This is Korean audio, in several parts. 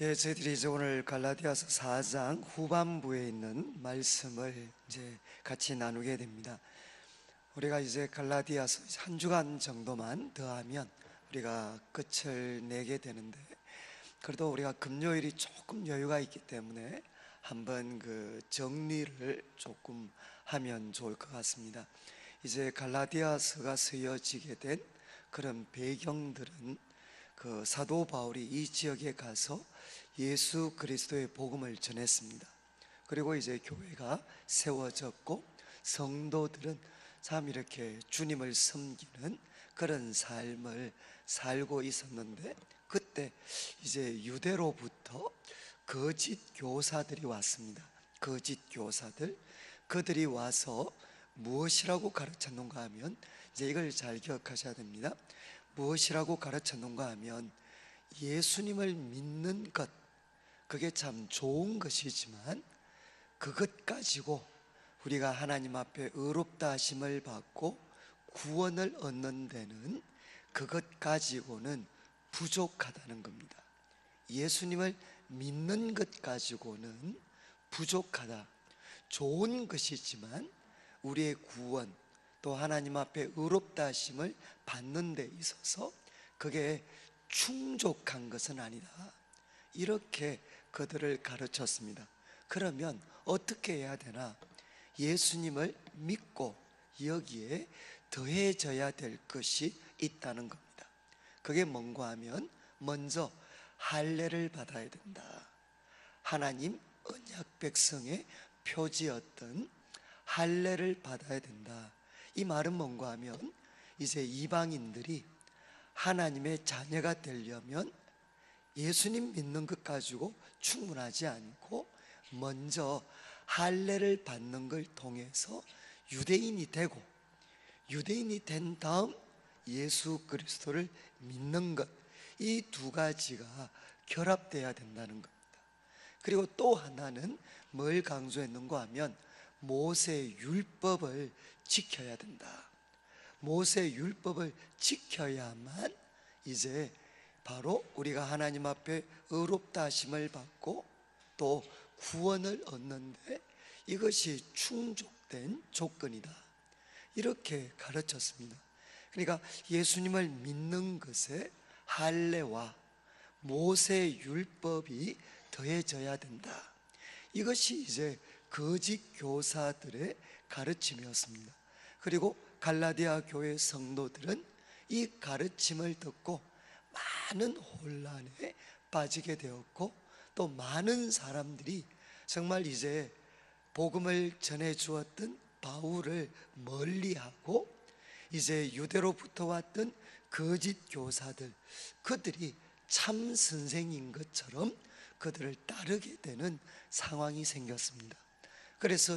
저희들이 이제 오늘 갈라디아서 4장 후반부에 있는 말씀을 이제 같이 나누게 됩니다. 우리가 이제 갈라디아서 한 주간 정도만 더하면 우리가 끝을 내게 되는데, 그래도 우리가 금요일이 조금 여유가 있기 때문에 한번 그 정리를 조금 하면 좋을 것 같습니다. 이제 갈라디아서가 쓰여지게 된 그런 배경들은 그 사도 바울이 이 지역에 가서 예수 그리스도의 복음을 전했습니다. 그리고 이제 교회가 세워졌고 성도들은 참 이렇게 주님을 섬기는 그런 삶을 살고 있었는데, 그때 이제 유대로부터 거짓 교사들이 왔습니다. 거짓 교사들, 그들이 와서 무엇이라고 가르쳤는가 하면, 이제 이걸 잘 기억하셔야 됩니다. 무엇이라고 가르쳤는가 하면, 예수님을 믿는 것, 그게 참 좋은 것이지만 그것 가지고 우리가 하나님 앞에 의롭다 하심을 받고 구원을 얻는 데는 그것 가지고는 부족하다는 겁니다. 예수님을 믿는 것 가지고는 부족하다. 좋은 것이지만 우리의 구원, 또 하나님 앞에 의롭다 하심을 받는 데 있어서 그게 충족한 것은 아니다, 이렇게 그들을 가르쳤습니다. 그러면 어떻게 해야 되나? 예수님을 믿고 여기에 더해져야 될 것이 있다는 겁니다. 그게 뭔가 하면, 먼저 할례를 받아야 된다. 하나님 언약 백성의 표지였던 할례를 받아야 된다. 이 말은 뭔가 하면, 이제 이방인들이 하나님의 자녀가 되려면 예수님 믿는 것 가지고 충분하지 않고 먼저 할례를 받는 걸 통해서 유대인이 되고, 유대인이 된 다음 예수 그리스도를 믿는 것, 이 두 가지가 결합돼야 된다는 겁니다. 그리고 또 하나는 뭘 강조했는가 하면, 모세 율법을 지켜야 된다. 모세 율법을 지켜야만 이제 바로 우리가 하나님 앞에 의롭다 하심을 받고 또 구원을 얻는데 이것이 충족된 조건이다, 이렇게 가르쳤습니다. 그러니까 예수님을 믿는 것에 할례와 모세 율법이 더해져야 된다. 이것이 이제 거짓 교사들의 가르침이었습니다. 그리고 갈라디아 교회 성도들은 이 가르침을 듣고 많은 혼란에 빠지게 되었고, 또 많은 사람들이 정말 이제 복음을 전해 주었던 바울을 멀리하고 이제 유대로부터 왔던 거짓 교사들, 그들이 참 선생인 것처럼 그들을 따르게 되는 상황이 생겼습니다. 그래서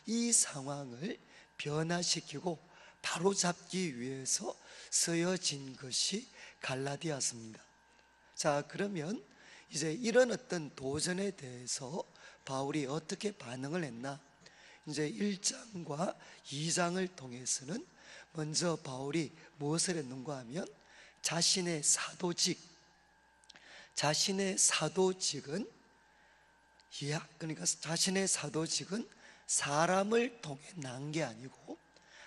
이 상황을 변화시키고 바로잡기 위해서 쓰여진 것이 갈라디아서입니다. 자, 그러면 이제 이런 어떤 도전에 대해서 바울이 어떻게 반응을 했나? 이제 1장과 2장을 통해서는 먼저 바울이 무엇을 했는가 하면, 자신의 사도직은 그러니까 자신의 사도직은 사람을 통해 난 게 아니고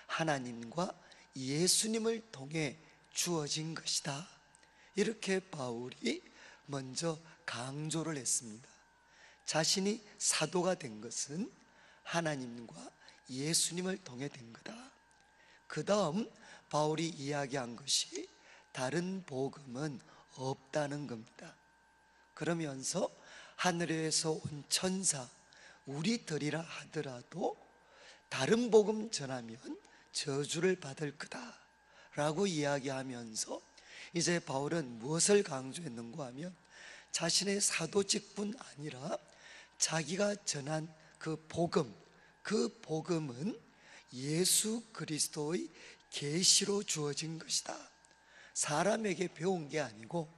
하나님과 예수님을 통해 주어진 것이다, 이렇게 바울이 먼저 강조를 했습니다. 자신이 사도가 된 것은 하나님과 예수님을 통해 된 거다. 그 다음 바울이 이야기한 것이 다른 복음은 없다는 겁니다. 그러면서 하늘에서 온 천사, 우리들이라 하더라도 다른 복음 전하면 저주를 받을 거다 라고 이야기하면서 이제 바울은 무엇을 강조했는가 하면, 자신의 사도직뿐 아니라 자기가 전한 그 복음은 예수 그리스도의 계시로 주어진 것이다. 사람에게 배운 게 아니고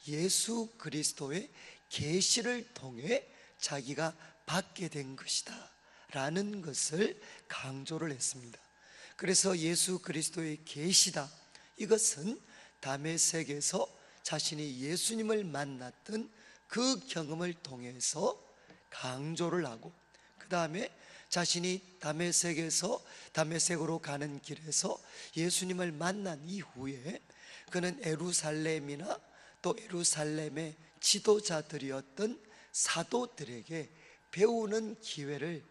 예수 그리스도의 계시를 통해 자기가 받게 된 것이다 라는 것을 강조를 했습니다. 그래서 예수 그리스도의 계시다, 이것은 다메섹에서 자신이 예수님을 만났던 그 경험을 통해서 강조를 하고, 그 다음에 자신이 다메섹으로 가는 길에서 예수님을 만난 이후에 그는 에루살렘이나 또 에루살렘의 지도자들이었던 사도들에게 배우는 기회를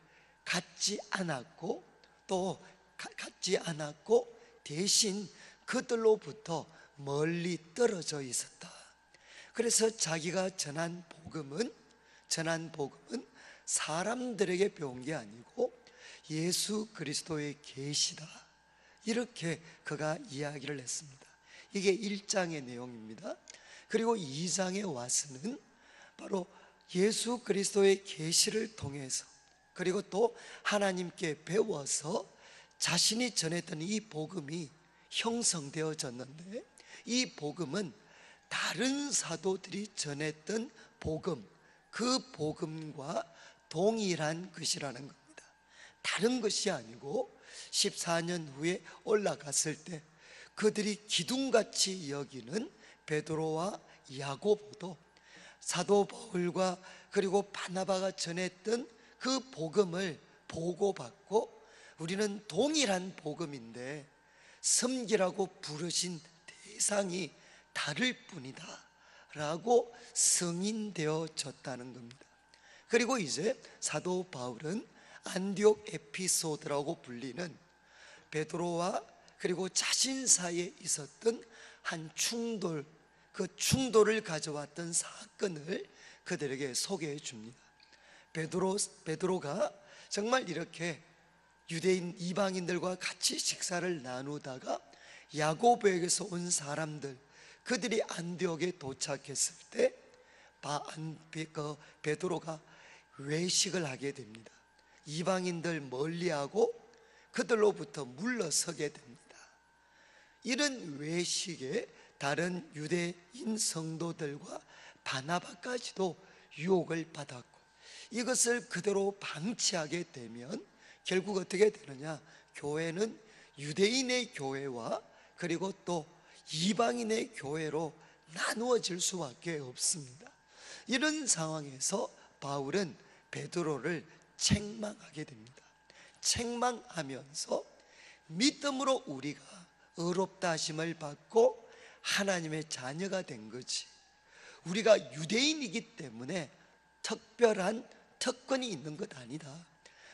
갖지 않았고, 대신 그들로부터 멀리 떨어져 있었다. 그래서 자기가 전한 복음은 사람들에게 배운 게 아니고 예수 그리스도의 계시다, 이렇게 그가 이야기를 했습니다. 이게 1장의 내용입니다. 그리고 2장에 와서는 바로 예수 그리스도의 계시를 통해서, 그리고 또 하나님께 배워서 자신이 전했던 이 복음이 형성되어졌는데, 이 복음은 다른 사도들이 전했던 복음, 그 복음과 동일한 것이라는 겁니다. 다른 것이 아니고 14년 후에 올라갔을 때 그들이 기둥같이 여기는 베드로와 야고보도 사도 바울과 그리고 바나바가 전했던 그 복음을 보고받고, 우리는 동일한 복음인데 섬기라고 부르신 대상이 다를 뿐이다 라고 승인되어졌다는 겁니다. 그리고 이제 사도 바울은 안디옥 에피소드라고 불리는 베드로와 그리고 자신 사이에 있었던 한 충돌, 그 충돌을 가져왔던 사건을 그들에게 소개해 줍니다. 베드로가 정말 이렇게 유대인 이방인들과 같이 식사를 나누다가 야고보에게서 온 사람들, 그들이 안디옥에 도착했을 때 베드로가 외식을 하게 됩니다. 이방인들 멀리하고 그들로부터 물러서게 됩니다. 이런 외식에 다른 유대인 성도들과 바나바까지도 유혹을 받았고, 이것을 그대로 방치하게 되면 결국 어떻게 되느냐, 교회는 유대인의 교회와 그리고 또 이방인의 교회로 나누어질 수밖에 없습니다. 이런 상황에서 바울은 베드로를 책망하게 됩니다. 책망하면서 믿음으로 우리가 의롭다 하심을 받고 하나님의 자녀가 된 거지, 우리가 유대인이기 때문에 특별한 특권이 있는 것 아니다,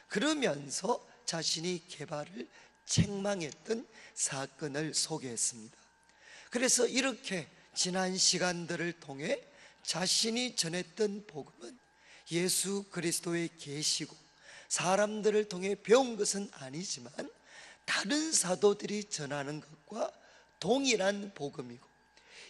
그러면서 자신이 개발을 책망했던 사건을 소개했습니다. 그래서 이렇게 지난 시간들을 통해 자신이 전했던 복음은 예수 그리스도의 계시고, 사람들을 통해 배운 것은 아니지만 다른 사도들이 전하는 것과 동일한 복음이고,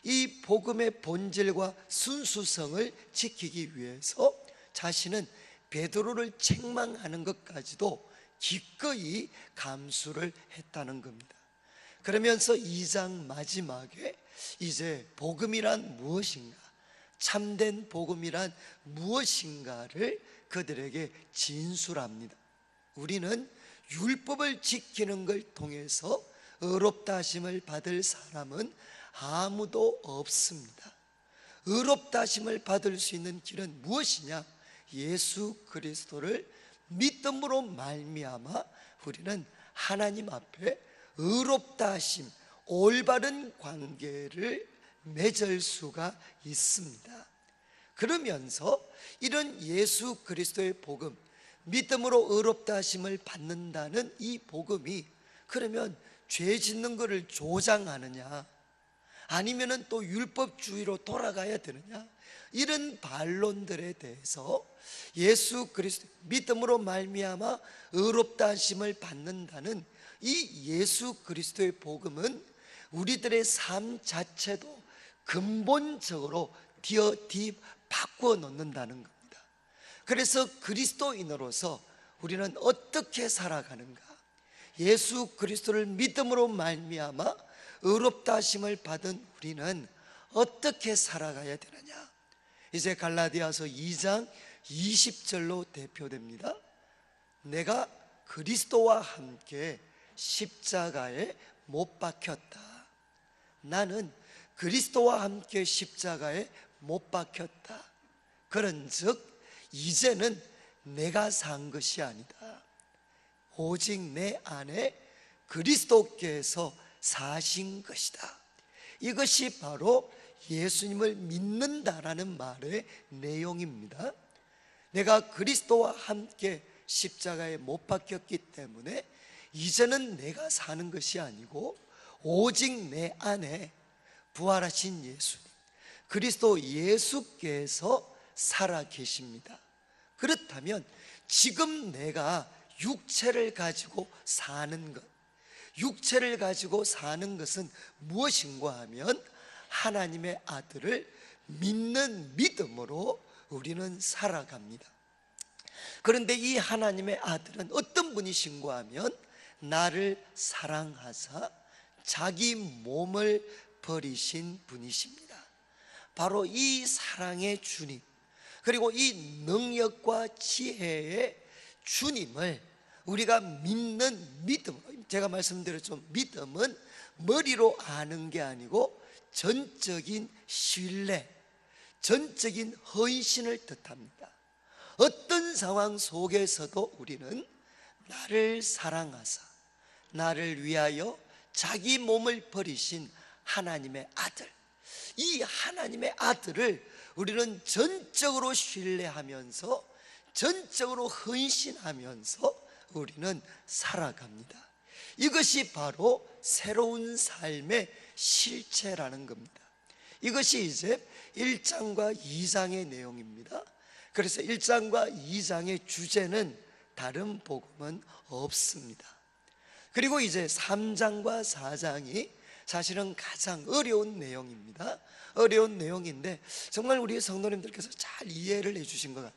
이 복음의 본질과 순수성을 지키기 위해서 자신은 베드로를 책망하는 것까지도 기꺼이 감수를 했다는 겁니다. 그러면서 2장 마지막에 이제 복음이란 무엇인가, 참된 복음이란 무엇인가를 그들에게 진술합니다. 우리는 율법을 지키는 걸 통해서 의롭다 하심을 받을 사람은 아무도 없습니다. 의롭다 하심을 받을 수 있는 길은 무엇이냐? 예수 그리스도를 믿음으로 말미암아 우리는 하나님 앞에 의롭다 하심, 올바른 관계를 맺을 수가 있습니다. 그러면서 이런 예수 그리스도의 복음, 믿음으로 의롭다 하심을 받는다는 이 복음이 그러면 죄 짓는 것을 조장하느냐, 아니면은 또 율법주의로 돌아가야 되느냐, 이런 반론들에 대해서 예수 그리스도 믿음으로 말미암아 의롭다 하심을 받는다는 이 예수 그리스도의 복음은 우리들의 삶 자체도 근본적으로 바꾸어 놓는다는 겁니다. 그래서 그리스도인으로서 우리는 어떻게 살아가는가, 예수 그리스도를 믿음으로 말미암아 의롭다 하심을 받은 우리는 어떻게 살아가야 되느냐, 이제 갈라디아서 2장 20절로 대표됩니다. 내가 그리스도와 함께 십자가에 못 박혔다. 나는 그리스도와 함께 십자가에 못 박혔다. 그런즉 이제는 내가 산 것이 아니다. 오직 내 안에 그리스도께서 사신 것이다. 이것이 바로 예수님을 믿는다라는 말의 내용입니다. 내가 그리스도와 함께 십자가에 못 박혔기 때문에 이제는 내가 사는 것이 아니고 오직 내 안에 부활하신 예수님, 그리스도 예수께서 살아 계십니다. 그렇다면 지금 내가 육체를 가지고 사는 것, 육체를 가지고 사는 것은 무엇인가 하면 하나님의 아들을 믿는 믿음으로 우리는 살아갑니다. 그런데 이 하나님의 아들은 어떤 분이신가 하면 나를 사랑하사 자기 몸을 버리신 분이십니다. 바로 이 사랑의 주님, 그리고 이 능력과 지혜의 주님을 우리가 믿는 믿음, 제가 말씀드렸죠. 믿음은 머리로 아는 게 아니고 전적인 신뢰, 전적인 헌신을 뜻합니다. 어떤 상황 속에서도 우리는 나를 사랑하사 나를 위하여 자기 몸을 버리신 하나님의 아들, 이 하나님의 아들을 우리는 전적으로 신뢰하면서 전적으로 헌신하면서 우리는 살아갑니다. 이것이 바로 새로운 삶의 실체라는 겁니다. 이것이 이제 1장과 2장의 내용입니다. 그래서 1장과 2장의 주제는 다른 복음은 없습니다. 그리고 이제 3장과 4장이 사실은 가장 어려운 내용입니다. 어려운 내용인데 정말 우리 성도님들께서 잘 이해를 해주신 것 같아요.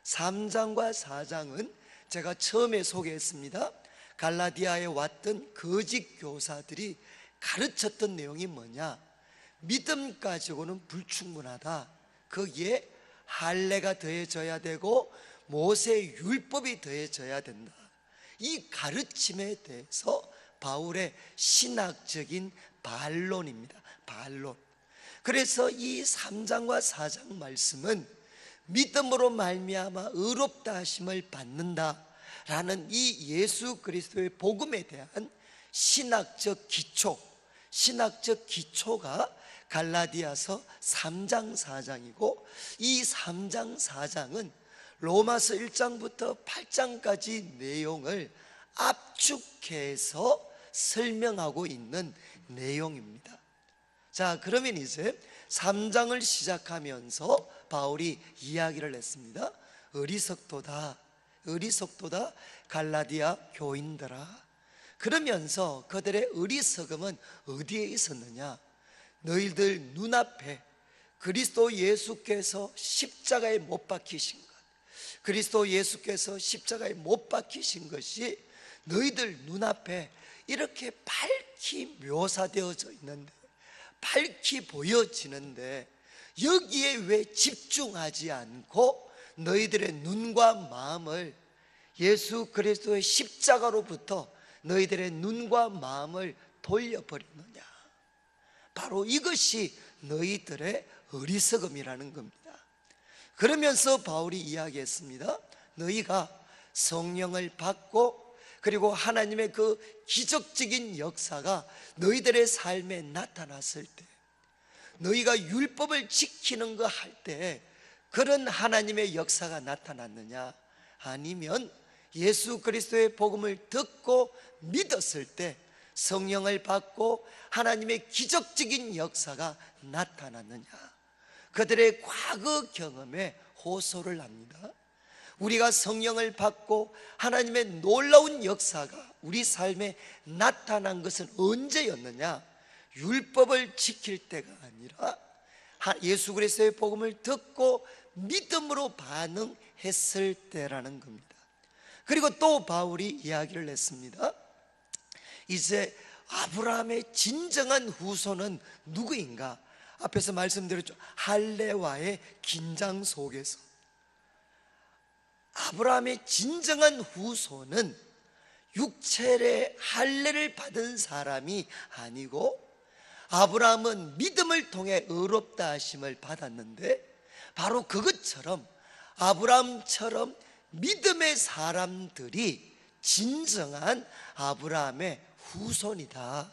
3장과 4장은 제가 처음에 소개했습니다. 갈라디아에 왔던 거짓 교사들이 가르쳤던 내용이 뭐냐? 믿음 가지고는 불충분하다. 거기에 할례가 더해져야 되고 모세의 율법이 더해져야 된다. 이 가르침에 대해서 바울의 신학적인 반론입니다. 반론. 그래서 이 3장과 4장 말씀은 믿음으로 말미암아 의롭다 하심을 받는다라는 이 예수 그리스도의 복음에 대한 신학적 기초, 신학적 기초가 갈라디아서 3장 4장이고 이 3장 4장은 로마서 1장부터 8장까지 내용을 압축해서 설명하고 있는 내용입니다. 자, 그러면 이제 3장을 시작하면서 바울이 이야기를 했습니다. 어리석도다, 어리석도다 갈라디아 교인들아. 그러면서 그들의 어리석음은 어디에 있었느냐? 너희들 눈앞에 그리스도 예수께서 십자가에 못 박히신 것, 그리스도 예수께서 십자가에 못 박히신 것이 너희들 눈앞에 이렇게 밝히 묘사되어져 있는데, 밝히 보여지는데 여기에 왜 집중하지 않고 너희들의 눈과 마음을 예수 그리스도의 십자가로부터 너희들의 눈과 마음을 돌려버리느냐? 바로 이것이 너희들의 어리석음이라는 겁니다. 그러면서 바울이 이야기했습니다. 너희가 성령을 받고 그리고 하나님의 그 기적적인 역사가 너희들의 삶에 나타났을 때, 너희가 율법을 지키는 거 할 때 그런 하나님의 역사가 나타났느냐? 아니면 예수 그리스도의 복음을 듣고 믿었을 때 성령을 받고 하나님의 기적적인 역사가 나타났느냐? 그들의 과거 경험에 호소를 합니다. 우리가 성령을 받고 하나님의 놀라운 역사가 우리 삶에 나타난 것은 언제였느냐? 율법을 지킬 때가 아니라 예수 그리스도의 복음을 듣고 믿음으로 반응했을 때라는 겁니다. 그리고 또 바울이 이야기를 했습니다. 이제 아브라함의 진정한 후손은 누구인가? 앞에서 말씀드렸죠. 할례와의 긴장 속에서 아브라함의 진정한 후손은 육체의 할례를 받은 사람이 아니고, 아브라함은 믿음을 통해 의롭다 하심을 받았는데 바로 그것처럼 아브라함처럼 믿음의 사람들이 진정한 아브라함의 후손이다.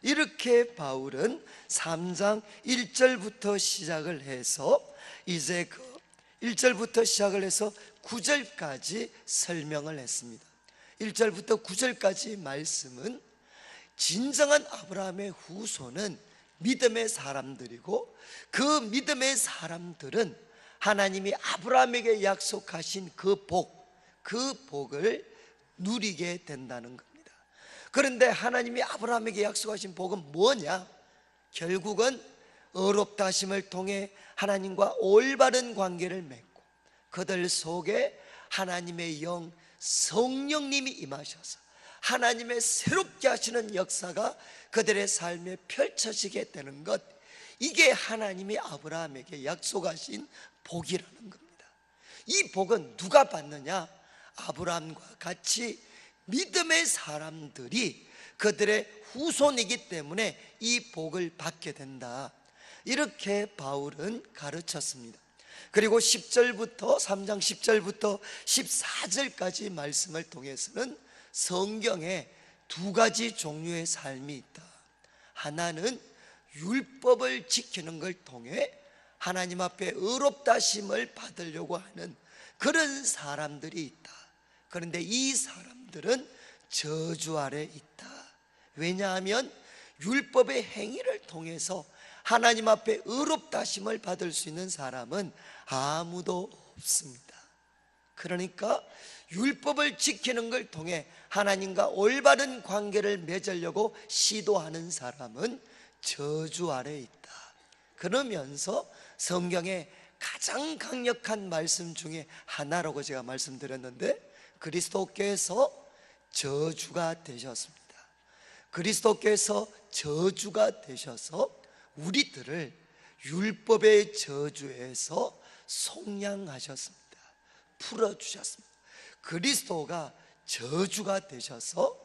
이렇게 바울은 3장 1절부터 시작을 해서 이제 그 1절부터 시작을 해서 9절까지 설명을 했습니다. 1절부터 9절까지 말씀은 진정한 아브라함의 후손은 믿음의 사람들이고, 그 믿음의 사람들은 하나님이 아브라함에게 약속하신 그 복을 누리게 된다는 겁니다. 그런데 하나님이 아브라함에게 약속하신 복은 뭐냐? 결국은 의롭다 하심을 통해 하나님과 올바른 관계를 맺고, 그들 속에 하나님의 영 성령님이 임하셔서 하나님의 새롭게 하시는 역사가 그들의 삶에 펼쳐지게 되는 것, 이게 하나님이 아브라함에게 약속하신 복이라는 겁니다. 이 복은 누가 받느냐? 아브라함과 같이 믿음의 사람들이 그들의 후손이기 때문에 이 복을 받게 된다. 이렇게 바울은 가르쳤습니다. 그리고 10절부터 3장 10절부터 14절까지 말씀을 통해서는 성경에 두 가지 종류의 삶이 있다. 하나는 율법을 지키는 걸 통해 하나님 앞에 의롭다 하심을 받으려고 하는 그런 사람들이 있다. 그런데 이 사람들은 저주 아래 있다. 왜냐하면 율법의 행위를 통해서 하나님 앞에 의롭다 하심을 받을 수 있는 사람은 아무도 없습니다. 그러니까 율법을 지키는 걸 통해 하나님과 올바른 관계를 맺으려고 시도하는 사람은 저주 아래 있다. 그러면서 성경의 가장 강력한 말씀 중에 하나라고 제가 말씀드렸는데, 그리스도께서 저주가 되셨습니다. 그리스도께서 저주가 되셔서 우리들을 율법의 저주에서 속량하셨습니다. 풀어주셨습니다. 그리스도가 저주가 되셔서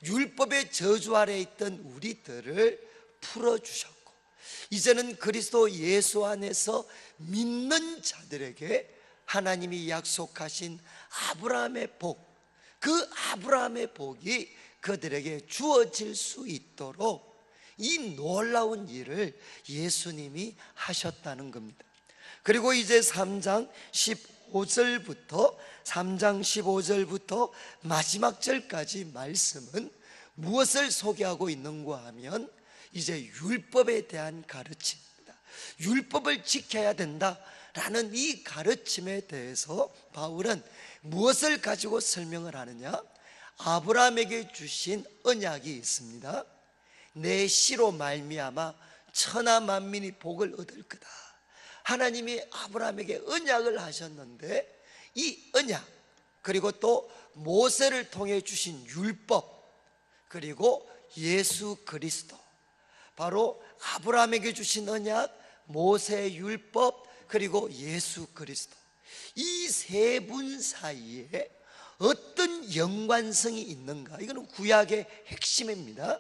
율법의 저주 아래 있던 우리들을 풀어주셨고, 이제는 그리스도 예수 안에서 믿는 자들에게 하나님이 약속하신 아브라함의 복, 그 아브라함의 복이 그들에게 주어질 수 있도록 이 놀라운 일을 예수님이 하셨다는 겁니다. 그리고 이제 3장 15절부터 마지막 절까지 말씀은 무엇을 소개하고 있는가 하면 이제 율법에 대한 가르침입니다. 율법을 지켜야 된다라는 이 가르침에 대해서 바울은 무엇을 가지고 설명을 하느냐? 아브라함에게 주신 언약이 있습니다. 내 씨로 말미암아 천하 만민이 복을 얻을 거다. 하나님이 아브라함에게 언약을 하셨는데, 이 언약, 그리고 또 모세를 통해 주신 율법, 그리고 예수 그리스도, 바로 아브라함에게 주신 언약, 모세 율법, 그리고 예수 그리스도, 이 세 분 사이에 어떤 연관성이 있는가? 이거는 구약의 핵심입니다.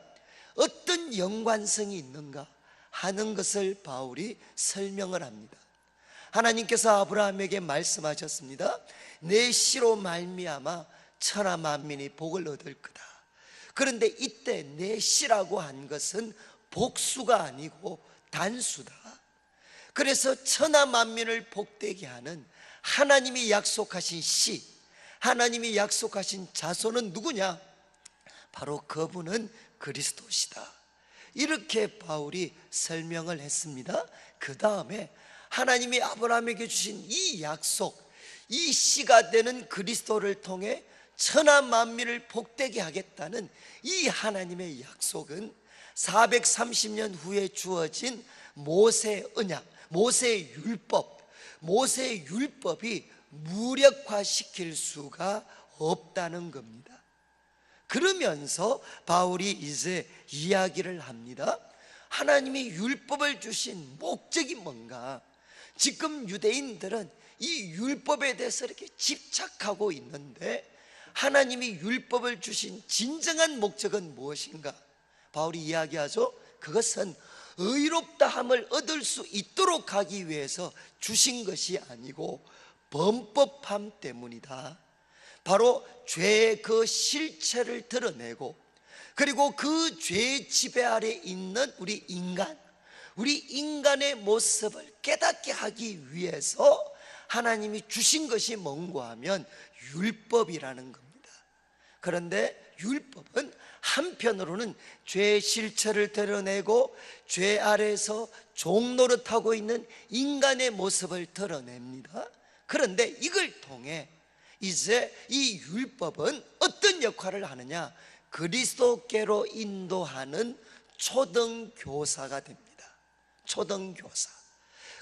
어떤 연관성이 있는가 하는 것을 바울이 설명을 합니다. 하나님께서 아브라함에게 말씀하셨습니다. 내 씨로 말미암아 천하 만민이 복을 얻을 거다. 그런데 이때 내 씨라고 한 것은 복수가 아니고 단수다. 그래서 천하 만민을 복되게 하는 하나님이 약속하신 씨, 하나님이 약속하신 자손은 누구냐? 바로 그분은 그리스도시다. 이렇게 바울이 설명을 했습니다. 그 다음에 하나님이 아브라함에게 주신 이 약속, 이 씨가 되는 그리스도를 통해 천하 만민을 복되게 하겠다는 이 하나님의 약속은 430년 후에 주어진 모세 언약, 모세 율법이 무력화시킬 수가 없다는 겁니다. 그러면서 바울이 이제 이야기를 합니다. 하나님이 율법을 주신 목적이 뭔가? 지금 유대인들은 이 율법에 대해서 이렇게 집착하고 있는데, 하나님이 율법을 주신 진정한 목적은 무엇인가? 바울이 이야기하죠. 그것은 의롭다함을 얻을 수 있도록 하기 위해서 주신 것이 아니고 범법함 때문이다. 바로 죄의 그 실체를 드러내고, 그리고 그 죄의 지배 아래 있는 우리 인간의 모습을 깨닫게 하기 위해서 하나님이 주신 것이 뭔가 하면 율법이라는 겁니다. 그런데 율법은 한편으로는 죄의 실체를 드러내고 죄 아래에서 종노릇하고 있는 인간의 모습을 드러냅니다. 그런데 이걸 통해 이제 이 율법은 어떤 역할을 하느냐? 그리스도께로 인도하는 초등교사가 됩니다. 초등교사.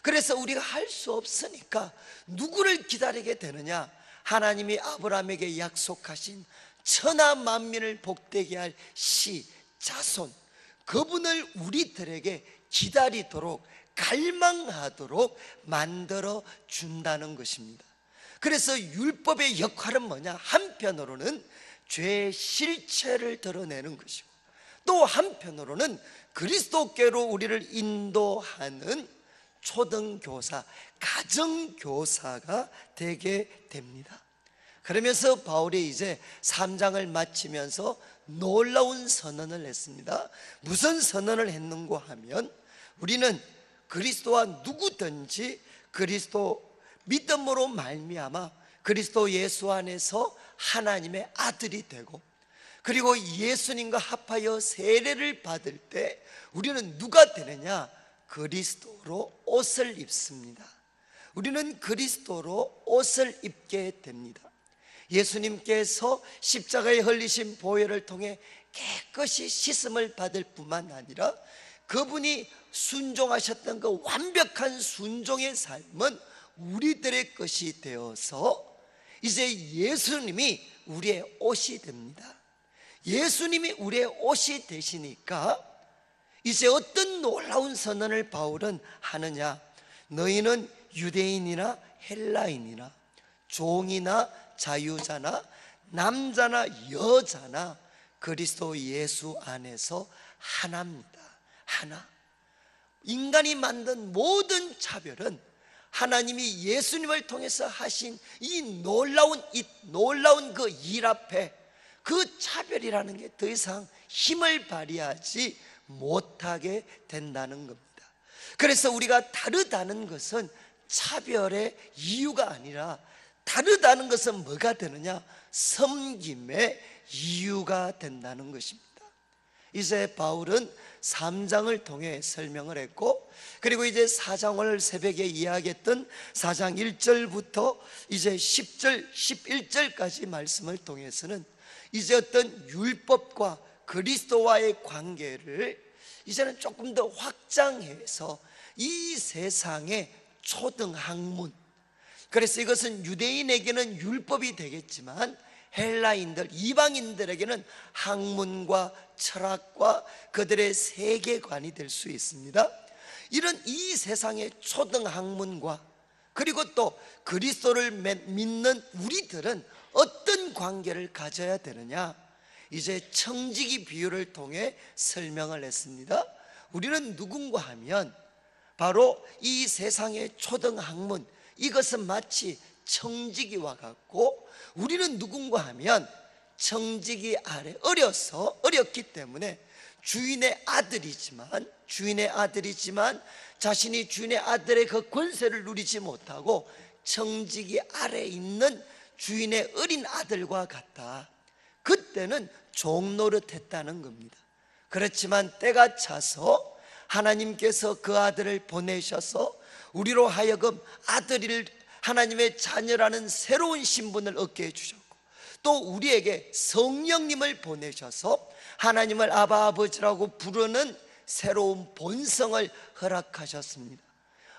그래서 우리가 할 수 없으니까 누구를 기다리게 되느냐? 하나님이 아브라함에게 약속하신 천하 만민을 복되게 할 씨, 자손, 그분을 우리들에게 기다리도록, 갈망하도록 만들어 준다는 것입니다. 그래서 율법의 역할은 뭐냐? 한편으로는 죄의 실체를 드러내는 것이고, 또 한편으로는 그리스도께로 우리를 인도하는 초등교사, 가정교사가 되게 됩니다. 그러면서 바울이 이제 3장을 마치면서 놀라운 선언을 했습니다. 무슨 선언을 했는가 하면, 우리는 그리스도와 누구든지 그리스도 믿음으로 말미암아 그리스도 예수 안에서 하나님의 아들이 되고, 그리고 예수님과 합하여 세례를 받을 때 우리는 누가 되느냐? 그리스도로 옷을 입습니다. 우리는 그리스도로 옷을 입게 됩니다. 예수님께서 십자가에 흘리신 보혈을 통해 깨끗이 씻음을 받을 뿐만 아니라 그분이 순종하셨던 그 완벽한 순종의 삶은 우리들의 것이 되어서 이제 예수님이 우리의 옷이 됩니다. 예수님이 우리의 옷이 되시니까 이제 어떤 놀라운 선언을 바울은 하느냐? 너희는 유대인이나 헬라인이나 종이나 자유자나 남자나 여자나 그리스도 예수 안에서 하나입니다. 하나. 인간이 만든 모든 차별은 하나님이 예수님을 통해서 하신 이 놀라운 그 일 앞에 그 차별이라는 게 더 이상 힘을 발휘하지 못하게 된다는 겁니다. 그래서 우리가 다르다는 것은 차별의 이유가 아니라, 다르다는 것은 뭐가 되느냐? 섬김의 이유가 된다는 것입니다. 이제 바울은 3장을 통해 설명을 했고, 그리고 이제 4장, 오늘 새벽에 이야기했던 4장 1절부터 이제 10절, 11절까지 말씀을 통해서는 이제 어떤 율법과 그리스도와의 관계를 이제는 조금 더 확장해서 이 세상의 초등학문, 그래서 이것은 유대인에게는 율법이 되겠지만 헬라인들, 이방인들에게는 학문과 철학과 그들의 세계관이 될 수 있습니다. 이런 이 세상의 초등학문과 그리고 또 그리스도를 믿는 우리들은 어떤 관계를 가져야 되느냐? 이제 청지기 비유를 통해 설명을 했습니다. 우리는 누군가 하면 바로 이 세상의 초등학문, 이것은 마치 청지기와 같고, 우리는 누군가 하면 청지기 아래 어렸기 때문에 주인의 아들이지만 자신이 주인의 아들의 그 권세를 누리지 못하고 청지기 아래 있는 주인의 어린 아들과 같다. 그때는 종노릇했다는 겁니다. 그렇지만 때가 차서 하나님께서 그 아들을 보내셔서 우리로 하여금 하나님의 자녀라는 새로운 신분을 얻게 해주셨고, 또 우리에게 성령님을 보내셔서 하나님을 아바 아버지라고 부르는 새로운 본성을 허락하셨습니다.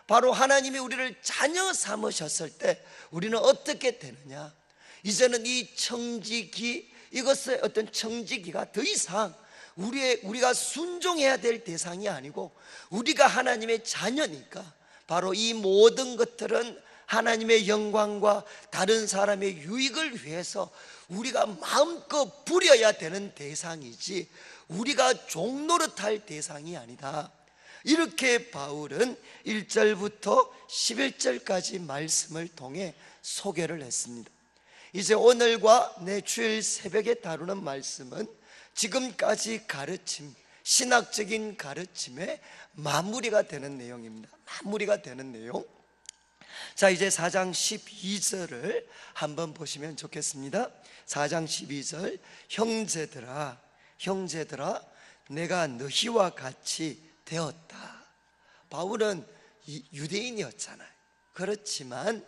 바로 하나님이 우리를 자녀 삼으셨을 때 우리는 어떻게 되느냐? 이제는 이 청지기, 이것의 어떤 청지기가 더 이상 우리가 순종해야 될 대상이 아니고, 우리가 하나님의 자녀니까 바로 이 모든 것들은 하나님의 영광과 다른 사람의 유익을 위해서 우리가 마음껏 부려야 되는 대상이지 우리가 종노릇할 대상이 아니다. 이렇게 바울은 1절부터 11절까지 말씀을 통해 소개를 했습니다. 이제 오늘과 내 주일 새벽에 다루는 말씀은 지금까지 가르침, 신학적인 가르침의 마무리가 되는 내용입니다. 마무리가 되는 내용. 자, 이제 4장 12절을 한번 보시면 좋겠습니다. 4장 12절. 형제들아 내가 너희와 같이 되었다. 바울은 유대인이었잖아요. 그렇지만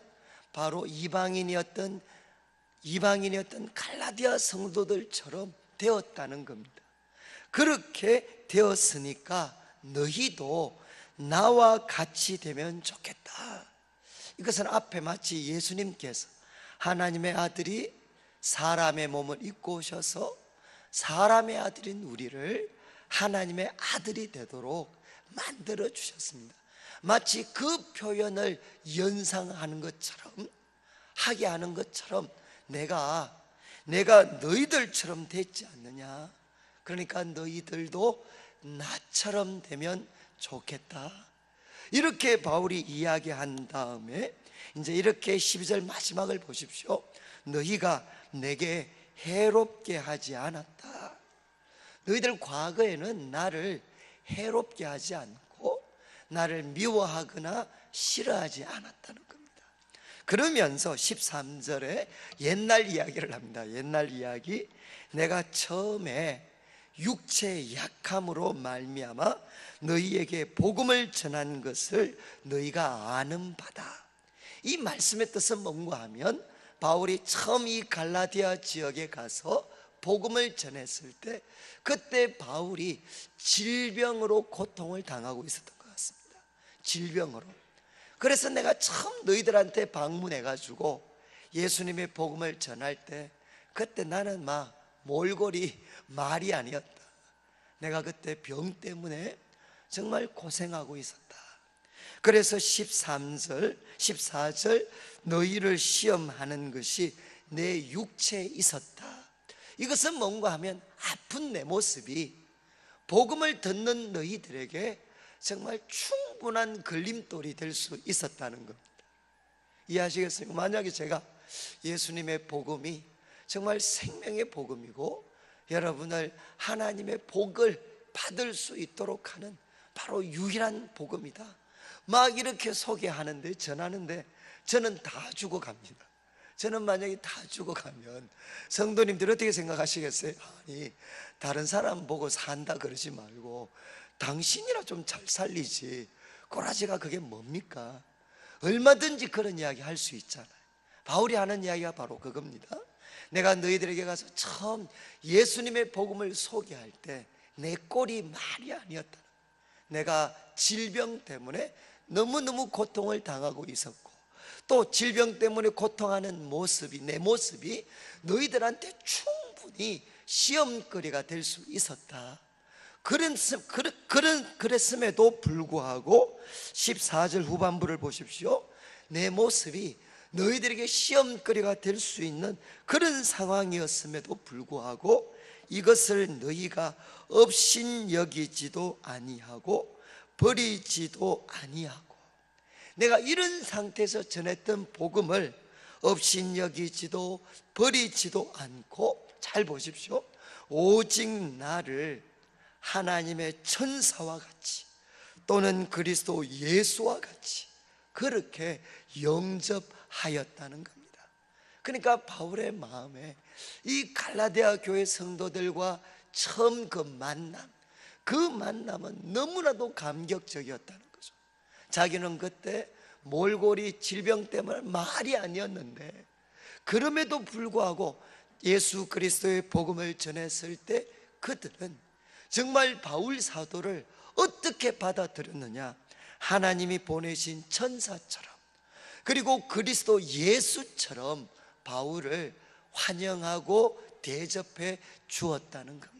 바로 이방인이었던 갈라디아 성도들처럼 되었다는 겁니다. 그렇게 되었으니까 너희도 나와 같이 되면 좋겠다. 이것은 앞에 마치 예수님께서 하나님의 아들이 사람의 몸을 입고 오셔서 사람의 아들인 우리를 하나님의 아들이 되도록 만들어 주셨습니다. 마치 그 표현을 연상하는 것처럼, 하게 하는 것처럼 내가 너희들처럼 됐지 않느냐. 그러니까 너희들도 나처럼 되면 좋겠다. 이렇게 바울이 이야기한 다음에 이제 이렇게 12절 마지막을 보십시오. 너희가 내게 해롭게 하지 않았다. 너희들 과거에는 나를 해롭게 하지 않고 나를 미워하거나 싫어하지 않았다는 겁니다. 그러면서 13절에 옛날 이야기를 합니다. 옛날 이야기. 내가 처음에 육체의 약함으로 말미암아 너희에게 복음을 전한 것을 너희가 아는 바다. 이 말씀의 뜻은 뭔가 하면 바울이 처음 이 갈라디아 지역에 가서 복음을 전했을 때 그때 바울이 질병으로 고통을 당하고 있었던 것 같습니다. 질병으로. 그래서 내가 처음 너희들한테 방문해가지고 예수님의 복음을 전할 때 그때 나는 막 몰골이 말이 아니었다. 내가 그때 병 때문에 정말 고생하고 있었다. 그래서 13절, 14절 너희를 시험하는 것이 내 육체에 있었다. 이것은 뭔가 하면 아픈 내 모습이 복음을 듣는 너희들에게 정말 충분한 걸림돌이 될 수 있었다는 겁니다. 이해하시겠습니까? 만약에 제가 예수님의 복음이 정말 생명의 복음이고 여러분을 하나님의 복을 받을 수 있도록 하는 바로 유일한 복음이다, 막 이렇게 소개하는데, 전하는데 저는 다 죽어갑니다. 저는 만약에 다 죽어가면 성도님들 어떻게 생각하시겠어요? 아니, 다른 사람 보고 산다 그러지 말고 당신이라 좀 잘 살리지, 꼬라지가 그게 뭡니까? 얼마든지 그런 이야기 할 수 있잖아요. 바울이 하는 이야기가 바로 그겁니다. 내가 너희들에게 가서 처음 예수님의 복음을 소개할 때 내 꼴이 말이 아니었다. 내가 질병 때문에 너무너무 고통을 당하고 있었고 또 질병 때문에 고통하는 모습이, 내 모습이 너희들한테 충분히 시험거리가 될 수 있었다. 그랬음에도 불구하고 14절 후반부를 보십시오. 내 모습이 너희들에게 시험거리가 될 수 있는 그런 상황이었음에도 불구하고 이것을 너희가 업신여기지도 아니하고 버리지도 아니하고, 내가 이런 상태에서 전했던 복음을 업신여기지도 버리지도 않고, 잘 보십시오, 오직 나를 하나님의 천사와 같이 또는 그리스도 예수와 같이 그렇게 영접하였다는 겁니다. 그러니까 바울의 마음에 이 갈라디아 교회 성도들과 처음 그 만남은 너무나도 감격적이었다는 거죠. 자기는 그때 몰골이 질병 때문에 말이 아니었는데 그럼에도 불구하고 예수 그리스도의 복음을 전했을 때 그들은 정말 바울 사도를 어떻게 받아들였느냐, 하나님이 보내신 천사처럼 그리고 그리스도 예수처럼 바울을 환영하고 대접해 주었다는 겁니다.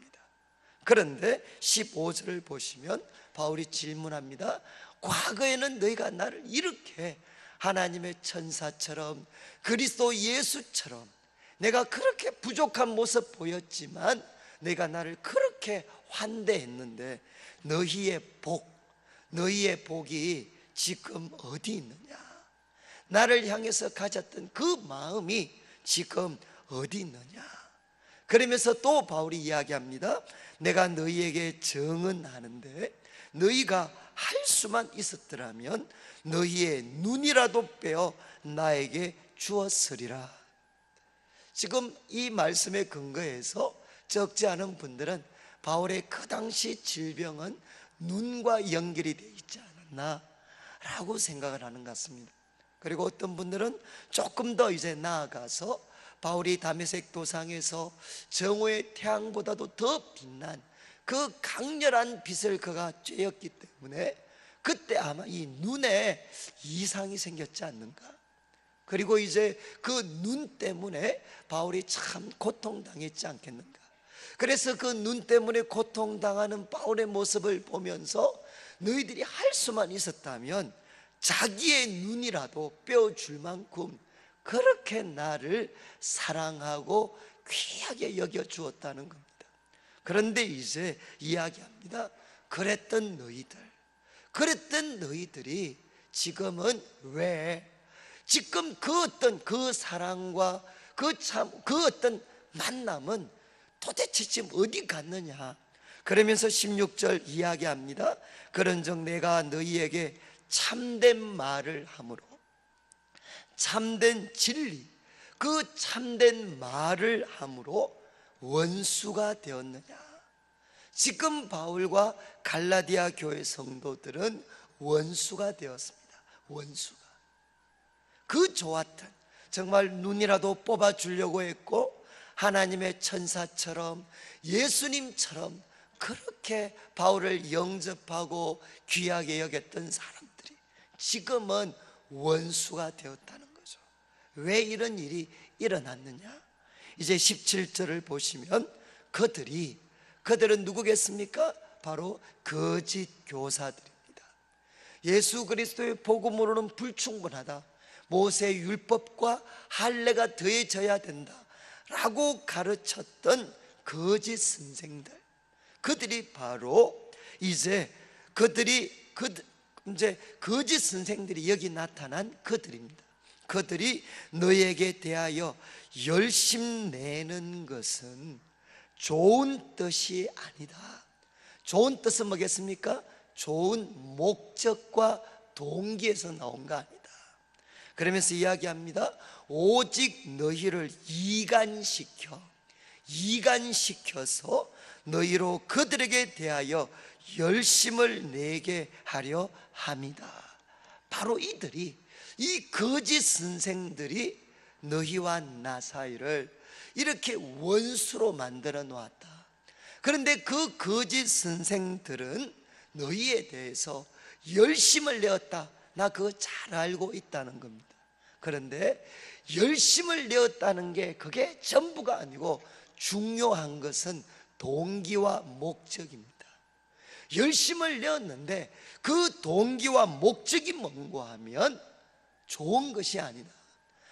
그런데 15절을 보시면 바울이 질문합니다. 과거에는 너희가 나를 이렇게 하나님의 천사처럼 그리스도 예수처럼 내가 그렇게 부족한 모습 보였지만 내가 나를 그렇게 환대했는데 너희의 복, 너희의 복이 지금 어디 있느냐? 나를 향해서 가졌던 그 마음이 지금 어디 있느냐? 그러면서 또 바울이 이야기합니다. 내가 너희에게 증언하는데 너희가 할 수만 있었더라면 너희의 눈이라도 빼어 나에게 주었으리라. 지금 이 말씀에 근거해서 적지 않은 분들은 바울의 그 당시 질병은 눈과 연결이 되어 있지 않았나 라고 생각을 하는 것 같습니다. 그리고 어떤 분들은 조금 더 이제 나아가서 바울이 다메섹 도상에서 정오의 태양보다도 더 빛난 그 강렬한 빛을 그가 쬐었기 때문에 그때 아마 이 눈에 이상이 생겼지 않는가. 그리고 이제 그 눈 때문에 바울이 참 고통당했지 않겠는가. 그래서 그 눈 때문에 고통당하는 바울의 모습을 보면서 너희들이 할 수만 있었다면 자기의 눈이라도 빼어줄 만큼 그렇게 나를 사랑하고 귀하게 여겨주었다는 겁니다. 그런데 이제 이야기합니다. 그랬던 너희들이 지금은 왜 지금 그 어떤 그 사랑과 그 어떤 만남은 도대체 지금 어디 갔느냐? 그러면서 16절 이야기합니다. 그런즉 내가 너희에게 참된 말을 함으로, 참된 진리, 그 참된 말을 함으로 원수가 되었느냐? 지금 바울과 갈라디아 교회 성도들은 원수가 되었습니다. 원수가. 그 좋았던, 정말 눈이라도 뽑아주려고 했고 하나님의 천사처럼 예수님처럼 그렇게 바울을 영접하고 귀하게 여겼던 사람들이 지금은 원수가 되었다는 거죠. 왜 이런 일이 일어났느냐? 이제 17절을 보시면 그들은 누구겠습니까? 바로 거짓 교사들입니다. 예수 그리스도의 복음으로는 불충분하다, 모세 율법과 할례가 더해져야 된다 라고 가르쳤던 거짓 선생들, 그들이 바로 이제 거짓 선생들이 여기 나타난 그들입니다. 그들이 너에게 대하여 열심 내는 것은 좋은 뜻이 아니다. 좋은 뜻은 뭐겠습니까? 좋은 목적과 동기에서 나온 거 아니다. 그러면서 이야기합니다. 오직 너희를 이간시켜서 너희로 그들에게 대하여 열심을 내게 하려 함이다. 바로 이 거짓 선생들이 너희와 나 사이를 이렇게 원수로 만들어 놓았다. 그런데 그 거짓 선생들은 너희에 대해서 열심을 내었다, 나 그거 잘 알고 있다는 겁니다. 그런데 열심을 내었다는 게 그게 전부가 아니고 중요한 것은 동기와 목적입니다. 열심을 내었는데 그 동기와 목적이 뭔가 하면 좋은 것이 아니다.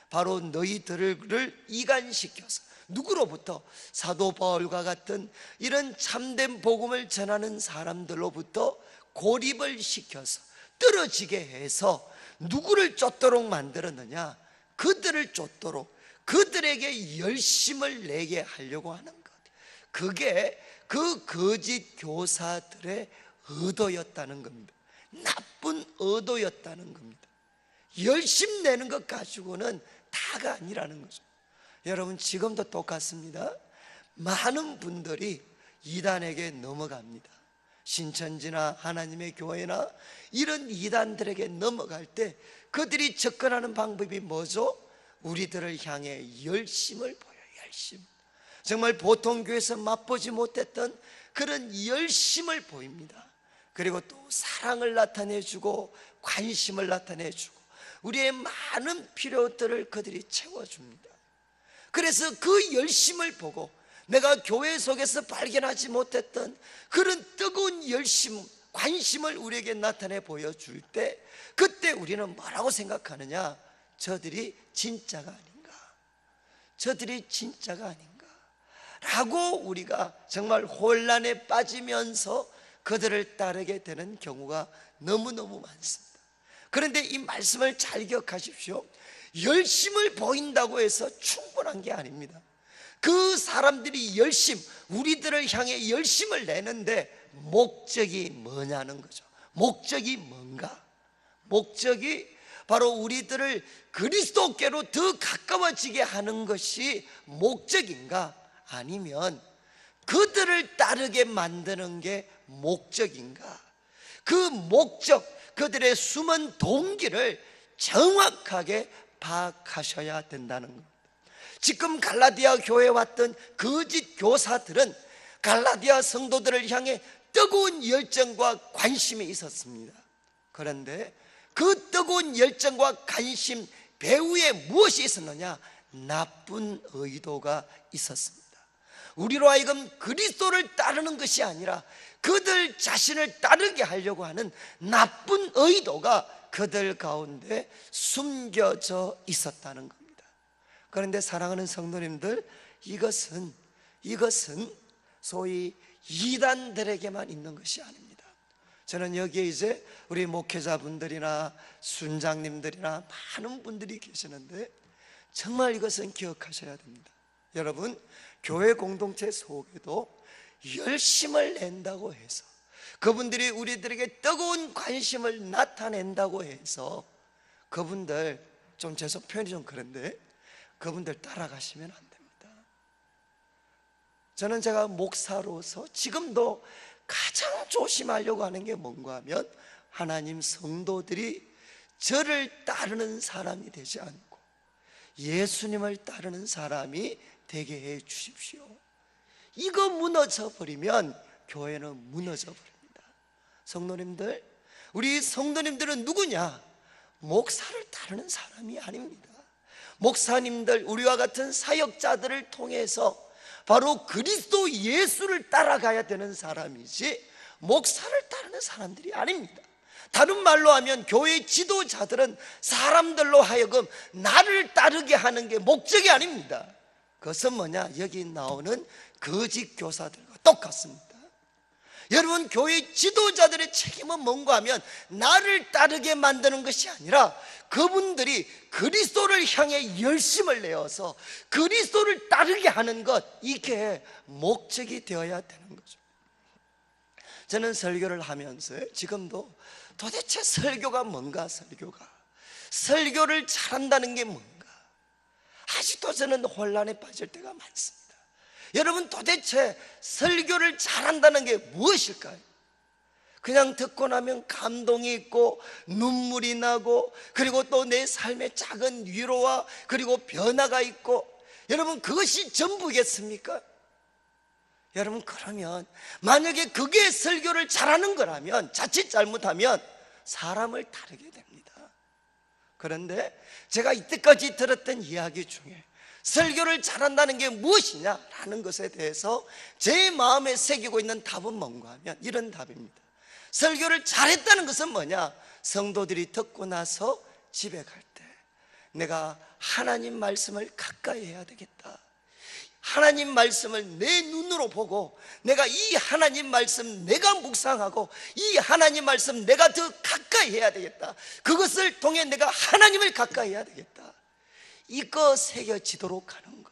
바로 너희들을 이간시켜서, 누구로부터? 사도 바울과 같은 이런 참된 복음을 전하는 사람들로부터 고립을 시켜서 떨어지게 해서 누구를 쫓도록 만들었느냐? 그들을 쫓도록, 그들에게 열심을 내게 하려고 하는 것. 그게 그 거짓 교사들의 의도였다는 겁니다. 나쁜 의도였다는 겁니다. 열심 내는 것 가지고는 다가 아니라는 거죠. 여러분, 지금도 똑같습니다. 많은 분들이 이단에게 넘어갑니다. 신천지나 하나님의 교회나 이런 이단들에게 넘어갈 때 그들이 접근하는 방법이 뭐죠? 우리들을 향해 열심을 보여요. 열심. 정말 보통 교회에서 맛보지 못했던 그런 열심을 보입니다. 그리고 또 사랑을 나타내주고 관심을 나타내주고 우리의 많은 필요들을 그들이 채워줍니다. 그래서 그 열심을 보고 내가 교회 속에서 발견하지 못했던 그런 뜨거운 열심, 관심을 우리에게 나타내 보여줄 때, 그때 우리는 뭐라고 생각하느냐? 저들이 진짜가 아닌가, 저들이 진짜가 아닌가 라고 우리가 정말 혼란에 빠지면서 그들을 따르게 되는 경우가 너무너무 많습니다. 그런데 이 말씀을 잘 기억하십시오. 열심을 보인다고 해서 충분한 게 아닙니다. 그 사람들이 우리들을 향해 열심을 내는데 목적이 뭐냐는 거죠. 목적이 뭔가? 목적이 바로 우리들을 그리스도께로 더 가까워지게 하는 것이 목적인가? 아니면 그들을 따르게 만드는 게 목적인가? 그 목적, 그들의 숨은 동기를 정확하게 파악하셔야 된다는 겁니다. 지금 갈라디아 교회에 왔던 거짓 교사들은 갈라디아 성도들을 향해 뜨거운 열정과 관심이 있었습니다. 그런데 그 뜨거운 열정과 관심 배후에 무엇이 있었느냐? 나쁜 의도가 있었습니다. 우리로 하여금 그리스도를 따르는 것이 아니라 그들 자신을 따르게 하려고 하는 나쁜 의도가 그들 가운데 숨겨져 있었다는 겁니다. 그런데 사랑하는 성도님들, 이것은 소위 이단들에게만 있는 것이 아닙니다. 저는 여기에 이제 우리 목회자분들이나 순장님들이나 많은 분들이 계시는데 정말 이것은 기억하셔야 됩니다. 여러분, 교회 공동체 속에도 열심을 낸다고 해서, 그분들이 우리들에게 뜨거운 관심을 나타낸다고 해서 그분들, 좀 죄송 표현이 좀 그런데 그분들 따라가시면 안 됩니다. 저는 제가 목사로서 지금도 가장 조심하려고 하는 게 뭔가 하면, 하나님 성도들이 저를 따르는 사람이 되지 않고 예수님을 따르는 사람이 되게 해 주십시오. 이거 무너져 버리면 교회는 무너져 버립니다. 성도님들, 우리 성도님들은 누구냐? 목사를 따르는 사람이 아닙니다. 목사님들, 우리와 같은 사역자들을 통해서 바로 그리스도 예수를 따라가야 되는 사람이지 목사를 따르는 사람들이 아닙니다. 다른 말로 하면 교회 지도자들은 사람들로 하여금 나를 따르게 하는 게 목적이 아닙니다. 그것은 뭐냐? 여기 나오는 거짓 교사들과 똑같습니다. 여러분, 교회 지도자들의 책임은 뭔가 하면 나를 따르게 만드는 것이 아니라 그분들이 그리스도를 향해 열심을 내어서 그리스도를 따르게 하는 것, 이게 목적이 되어야 되는 거죠. 저는 설교를 하면서 지금도 도대체 설교가 뭔가, 설교를 잘한다는 게 뭔가, 아직도 저는 혼란에 빠질 때가 많습니다. 여러분, 도대체 설교를 잘한다는 게 무엇일까요? 그냥 듣고 나면 감동이 있고 눈물이 나고, 그리고 또 내 삶에 작은 위로와 그리고 변화가 있고, 여러분, 그것이 전부겠습니까? 여러분, 그러면 만약에 그게 설교를 잘하는 거라면, 자칫 잘못하면 사람을 다르게 됩니다. 그런데 제가 이때까지 들었던 이야기 중에 설교를 잘한다는 게 무엇이냐라는 것에 대해서 제 마음에 새기고 있는 답은 뭔가 하면 이런 답입니다. 설교를 잘했다는 것은 뭐냐? 성도들이 듣고 나서 집에 갈 때 내가 하나님 말씀을 가까이 해야 되겠다, 하나님 말씀을 내 눈으로 보고 내가 이 하나님 말씀 내가 묵상하고 이 하나님 말씀 내가 더 가까이 해야 되겠다, 그것을 통해 내가 하나님을 가까이 해야 되겠다, 이거 새겨지도록 하는 것,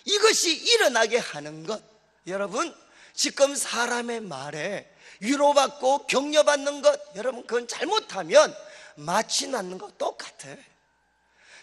이것이 일어나게 하는 것. 여러분, 지금 사람의 말에 위로받고 격려받는 것, 여러분, 그건 잘못하면 마치 낳는 것 똑같아요.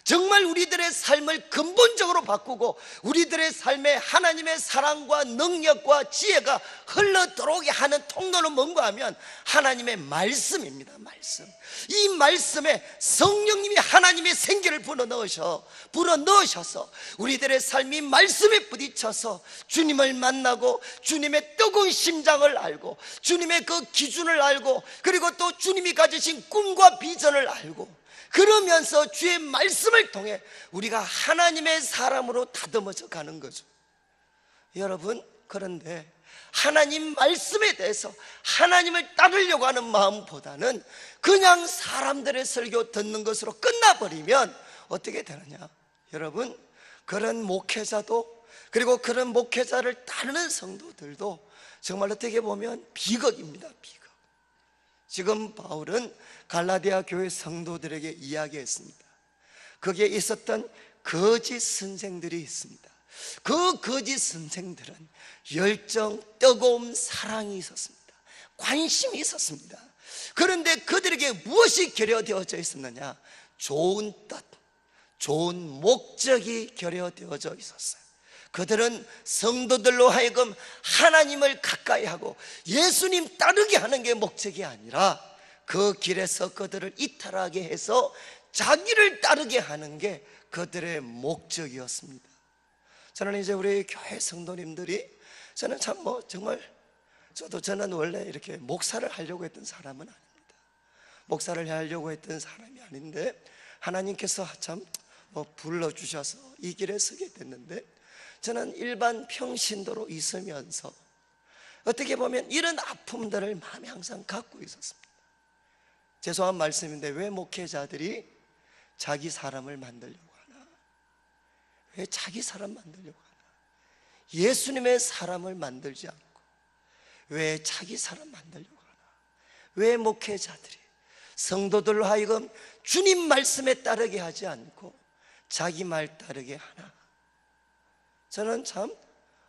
정말 우리들의 삶을 근본적으로 바꾸고 우리들의 삶에 하나님의 사랑과 능력과 지혜가 흘러들어오게 하는 통로는 뭔가 하면 하나님의 말씀입니다. 말씀. 이 말씀에 성령님이 하나님의 생기를 불어넣으셔서 우리들의 삶이 말씀에 부딪혀서 주님을 만나고 주님의 뜨거운 심장을 알고 주님의 그 기준을 알고 그리고 또 주님이 가지신 꿈과 비전을 알고, 그러면서 주의 말씀을 통해 우리가 하나님의 사람으로 다듬어져 가는 거죠. 여러분, 그런데 하나님 말씀에 대해서 하나님을 따르려고 하는 마음보다는 그냥 사람들의 설교 듣는 것으로 끝나버리면 어떻게 되느냐? 여러분, 그런 목회자도, 그리고 그런 목회자를 따르는 성도들도 정말 어떻게 보면 비극입니다. 비극. 지금 바울은 갈라디아 교회 성도들에게 이야기했습니다. 거기에 있었던 거짓 선생들이 있습니다. 그 거짓 선생들은 열정, 뜨거움, 사랑이 있었습니다. 관심이 있었습니다. 그런데 그들에게 무엇이 결여되어져 있었느냐? 좋은 뜻, 좋은 목적이 결여되어져 있었어요. 그들은 성도들로 하여금 하나님을 가까이 하고 예수님 따르게 하는 게 목적이 아니라 그 길에서 그들을 이탈하게 해서 자기를 따르게 하는 게 그들의 목적이었습니다. 저는 이제 우리 교회 성도님들이, 저는 참 정말 저는 원래 이렇게 목사를 하려고 했던 사람은 아닙니다. 목사를 하려고 했던 사람이 아닌데 하나님께서 참 불러주셔서 이 길에 서게 됐는데, 저는 일반 평신도로 있으면서 어떻게 보면 이런 아픔들을 마음에 항상 갖고 있었습니다. 죄송한 말씀인데 왜 목회자들이 자기 사람을 만들려고 하나? 왜 자기 사람 만들려고 하나? 예수님의 사람을 만들지 않고 왜 자기 사람 만들려고 하나? 왜 목회자들이 성도들로 하여금 주님 말씀에 따르게 하지 않고 자기 말 따르게 하나? 저는 참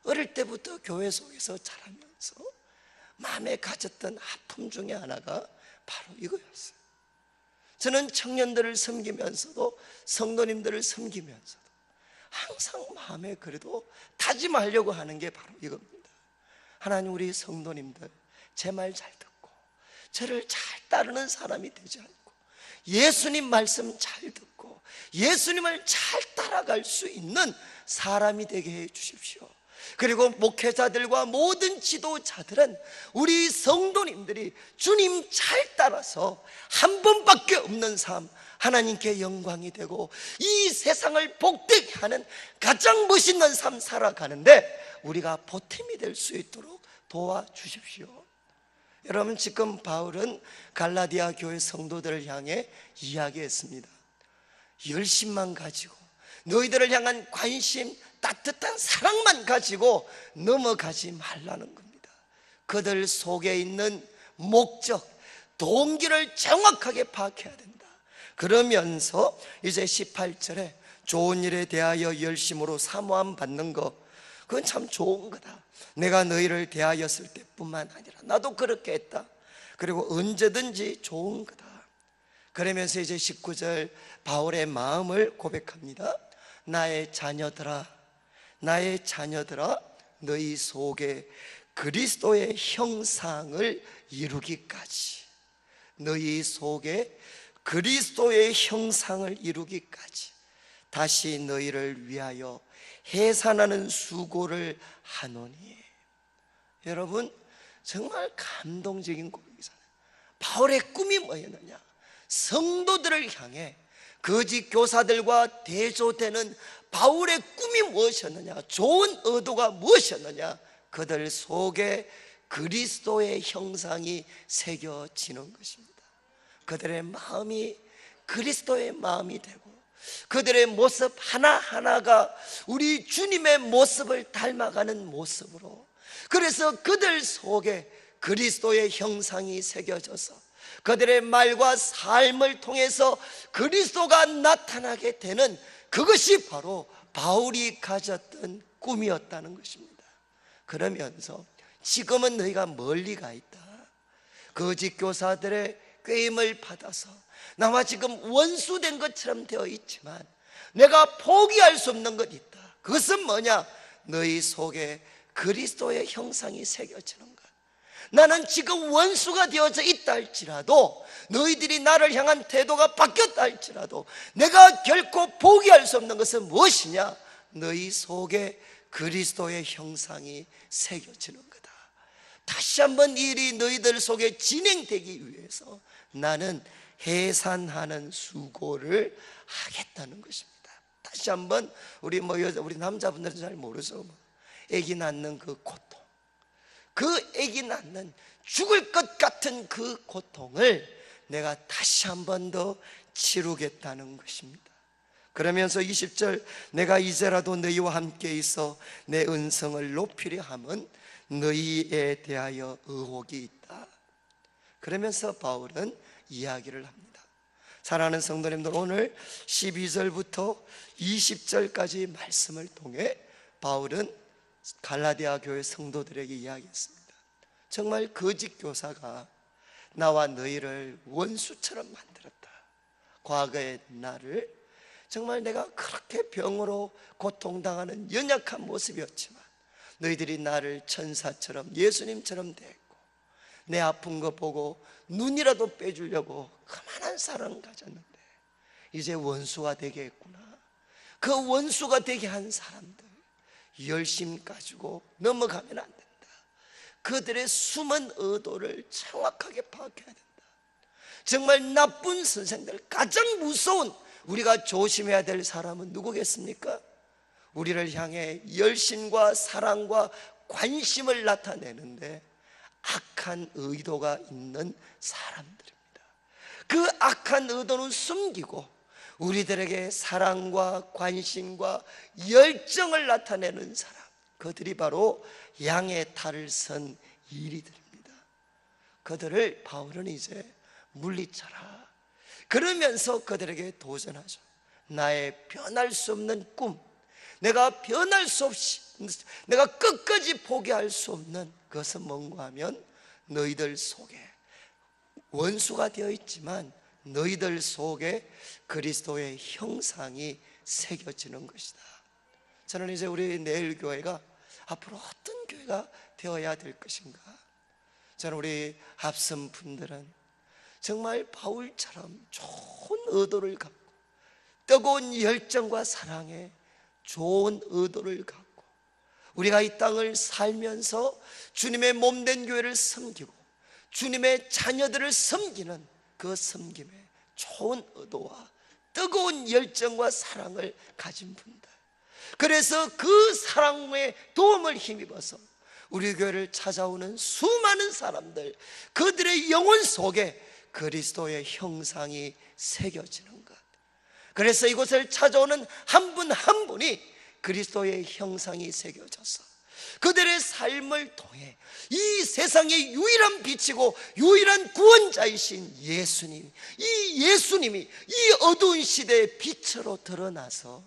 어릴 때부터 교회 속에서 자라면서 마음에 가졌던 아픔 중에 하나가 바로 이거였어요. 저는 청년들을 섬기면서도 성도님들을 섬기면서도 항상 마음에 그래도 다짐하려고 하는 게 바로 이겁니다. 하나님, 우리 성도님들 제 말 잘 듣고 저를 잘 따르는 사람이 되지 않고 예수님 말씀 잘 듣고 예수님을 잘 따라갈 수 있는 사람이 되게 해 주십시오. 그리고 목회자들과 모든 지도자들은 우리 성도님들이 주님 잘 따라서 한 번밖에 없는 삶, 하나님께 영광이 되고 이 세상을 복되게 하는 가장 멋있는 삶 살아가는데 우리가 보탬이 될 수 있도록 도와주십시오. 여러분, 지금 바울은 갈라디아 교회 성도들을 향해 이야기했습니다. 열심만 가지고 너희들을 향한 관심, 따뜻한 사랑만 가지고 넘어가지 말라는 겁니다. 그들 속에 있는 목적, 동기를 정확하게 파악해야 된다. 그러면서 이제 18절에 좋은 일에 대하여 열심으로 사모함 받는 거, 그건 참 좋은 거다. 내가 너희를 대하였을 때뿐만 아니라 나도 그렇게 했다. 그리고 언제든지 좋은 거다. 그러면서 이제 19절 바울의 마음을 고백합니다. 나의 자녀들아, 나의 자녀들아, 너희 속에 그리스도의 형상을 이루기까지, 너희 속에 그리스도의 형상을 이루기까지 다시 너희를 위하여 해산하는 수고를 하노니. 여러분, 정말 감동적인 고백이잖아요. 바울의 꿈이 뭐였느냐? 성도들을 향해 거짓 교사들과 대조되는 바울의 꿈이 무엇이었느냐? 좋은 의도가 무엇이었느냐? 그들 속에 그리스도의 형상이 새겨지는 것입니다. 그들의 마음이 그리스도의 마음이 되고 그들의 모습 하나하나가 우리 주님의 모습을 닮아가는 모습으로, 그래서 그들 속에 그리스도의 형상이 새겨져서 그들의 말과 삶을 통해서 그리스도가 나타나게 되는, 그것이 바로 바울이 가졌던 꿈이었다는 것입니다. 그러면서 지금은 너희가 멀리 가 있다. 거짓 교사들의 꾀임을 받아서 나와 지금 원수된 것처럼 되어 있지만 내가 포기할 수 없는 것 있다. 그것은 뭐냐? 너희 속에 그리스도의 형상이 새겨지는 것. 나는 지금 원수가 되어져 있다 할지라도, 너희들이 나를 향한 태도가 바뀌었다 할지라도 내가 결코 포기할 수 없는 것은 무엇이냐? 너희 속에 그리스도의 형상이 새겨지는 거다. 다시 한번 이 일이 너희들 속에 진행되기 위해서 나는 해산하는 수고를 하겠다는 것입니다. 다시 한번 우리 남자분들은 잘 모르죠. 아기 낳는 그 고통, 그 아기 낳는 죽을 것 같은 그 고통을 내가 다시 한 번 더 치르겠다는 것입니다. 그러면서 20절, 내가 이제라도 너희와 함께 있어 내 은성을 높이려 함은 너희에 대하여 의혹이 있다. 그러면서 바울은 이야기를 합니다. 사랑하는 성도님들, 오늘 12절부터 20절까지 말씀을 통해 바울은 갈라디아 교회 성도들에게 이야기했습니다. 정말 거짓 교사가 나와 너희를 원수처럼 만들었다. 과거의 나를 정말 내가 그렇게 병으로 고통당하는 연약한 모습이었지만 너희들이 나를 천사처럼 예수님처럼 대했고 내 아픈 거 보고 눈이라도 빼주려고 그만한 사랑을 가졌는데 이제 원수가 되게 했구나. 그 원수가 되게 한 사람들 열심 가지고 넘어가면 안 된다. 그들의 숨은 의도를 정확하게 파악해야 된다. 정말 나쁜 선생들, 가장 무서운 우리가 조심해야 될 사람은 누구겠습니까? 우리를 향해 열심과 사랑과 관심을 나타내는데 악한 의도가 있는 사람들입니다. 그 악한 의도는 숨기고 우리들에게 사랑과 관심과 열정을 나타내는 사람, 그들이 바로 양의 탈을 선 이리들입니다. 그들을 바울은 이제 물리쳐라. 그러면서 그들에게 도전하죠. 나의 변할 수 없는 꿈, 내가 변할 수 없이, 내가 끝까지 포기할 수 없는 그것은 뭔가 하면 너희들 속에 원수가 되어 있지만 너희들 속에 그리스도의 형상이 새겨지는 것이다. 저는 이제 우리 내일 교회가 앞으로 어떤 교회가 되어야 될 것인가, 저는 우리 앞선 분들은 정말 바울처럼 좋은 의도를 갖고 뜨거운 열정과 사랑에 좋은 의도를 갖고 우리가 이 땅을 살면서 주님의 몸된 교회를 섬기고 주님의 자녀들을 섬기는 그 섬김에 좋은 의도와 뜨거운 열정과 사랑을 가진 분들, 그래서 그 사랑의 도움을 힘입어서 우리 교회를 찾아오는 수많은 사람들, 그들의 영혼 속에 그리스도의 형상이 새겨지는 것. 그래서 이곳을 찾아오는 한 분 한 분이 그리스도의 형상이 새겨져서 그들의 삶을 통해 이 세상의 유일한 빛이고 유일한 구원자이신 예수님, 이 예수님이 이 어두운 시대의 빛으로 드러나서